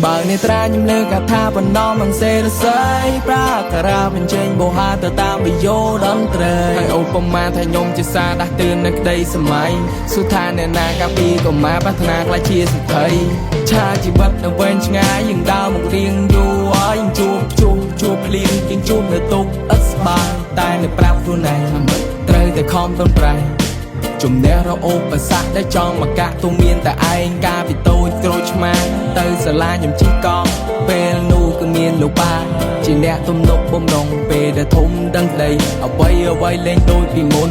បើនេត្រាខ្ញុំលើកថាបណ្ដំមិនសេរស័យប្រាការៈបញ្ចេញបោហាទៅតាមវិយោតន្ត្រីហើយឧបមាថាខ្ញុំជាសារដាស់តឿននៅក្តីសម័យសុថាអ្នកណាកាពីកុមារប្រាថ្នាខ្លាចជាសិទ្ធិឆាជីវិតនៅវែងឆ្ងាយយើងដើរមករៀងយូរហើយជួបភ្លៀងជាងជួបនៅទុកឥតស្បាយតែនៅប្រាប់ខ្លួនឯងថាមិនត្រូវតែខំប្រឹងប្រែងជំនះរអូបប្រសាដែលចង់មកកាក់ទូមានតែឯងការពីតូចក្រូចឆ្មាទៅសាលាខ្ញុំជិះកង់ពេលនោះគឺមានលោកបាជាអ្នកទំនប់បំរុងពេលដែលធំដឹងក្តីអ្វីលេងដូចពីមុន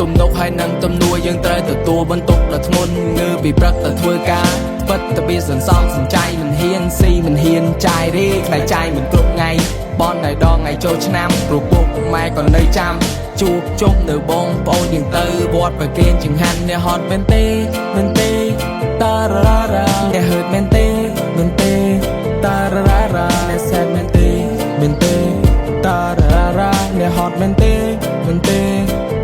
ទំនប់ហើយនឹងទំនួលយើងត្រូវទទួលបន្ទុកដ៏ធ្ងន់ងើពីព្រឹកទៅធ្វើការពិតតែវាសន្សំសំចៃមិនហ៊ានស៊ីមិនហ៊ានចាយរេខ្លាចចាយមិនគ្រប់ថ្ងៃបនតែដងថ្ងៃចូលឆ្នាំព្រោះពុកម៉ែក៏នៅចាំជួបជុំនៅបងប្អូនយើងទៅវត្តប្រគេនចង្ហាន់អ្នកហត់មែនទេតារ៉ារ៉ាអ្នកហឺតមែនទេតារ៉ារ៉ាអ្នកសែនមែនទេតារ៉ារ៉ាអ្នកហត់មែនទេ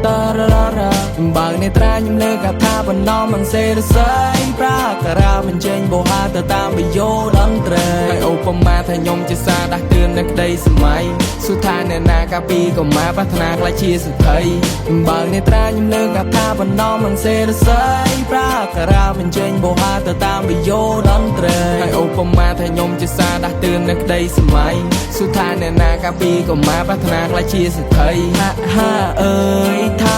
តារ៉ារ៉ាបើនេត្រាខ្ញុំលើកថាបណ្ដំមិនសេរស័យប្រាការៈបញ្ចេញបោហាទៅតាមវិយោតន្ត្រីហើយឧបមាថាខ្ញុំជាសារដាស់តឿននៅក្តីសម័យសុថាអ្នកណាកាពីកុមារប្រាថ្នាខ្លាចជាសិទ្ធិបើនេត្រាខ្ញុំលើកថាបណ្ដំមិនសេរស័យប្រាការៈបញ្ចេញបោហាទៅតាមវិយោតន្ត្រីហើយឧបមាថាខ្ញុំជាសារដាស់តឿននៅក្តីសម័យសុថាអ្នកណាកាពីកុមារប្រាថ្នាខ្លាចជាសិទ្ធិហាអើយថា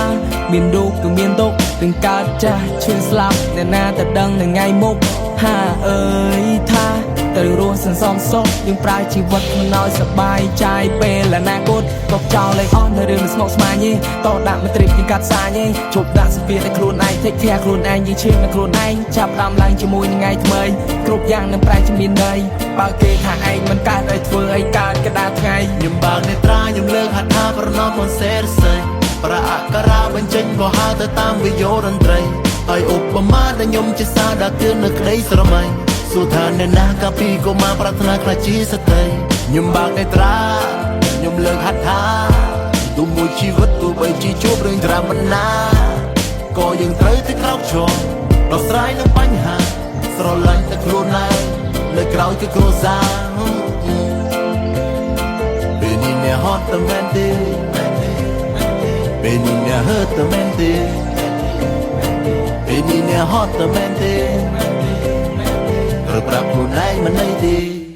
មានរូបគឺមានទុកទាំងកើតចាស់ឈឺស្លាប់អ្នកណាតែដឹងនៅថ្ងៃមុខហាអើយថាត្រូវរស់សន្សំសុខយើងប្រើជីវិតមិនឲ្យសប្បាយចាយពេលអនាគតក៏ចោលឲ្យអស់នៅរឿងស្មុគស្មាញទេតដាក់មកត្រៀមយើងកាត់សាញទេជប់ដាក់សម្ពាធឲ្យខ្លួនឯង take care ខ្លួនឯងយើងឈាមនៅខ្លួនឯងចាប់ផ្ដើមឡើងជាមួយនឹងថ្ងៃថ្មីគ្រប់យ៉ាងនឹងប្រែជាមានន័យបើគេថាឯងមិនកើតឲ្យធ្វើឲ្យកើតកដាថ្ងៃខ្ញុំបើកនេត្រាខ្ញុំលើកហថាប្រណំមិនសេរស័យប្រាការៈបញ្ចេញបោហាទៅតាមវិយោតន្ត្រីហើយឧបមាដែលខ្ញុំជាសារដាស់តឿននៅក្តីស្រមៃសុថាអ្នកណាកាពីកុមារប្រាថ្នាខ្លាចជាស្ត្រីខ្ញុំបើកនេត្រាខ្ញុំលើកហថាទូមួយជីវិតទោះបីជាជួបរឿងត្រាំណាក៏យើងត្រូវតែក្រោកឈរដោះស្រាយនឹងបញ្ហាស្រឡាញ់តែខ្លួនឯងនៅក្រោយគឺគ្រួសារពេលនេះអ្នកហត់តែមែនទេពេលនេះអ្នកហឺតតែមែនទេពេលនេះអ្នកហត់តែមែនទេត្រូវប្រាប់ខ្លួនឯងមិនអីទេ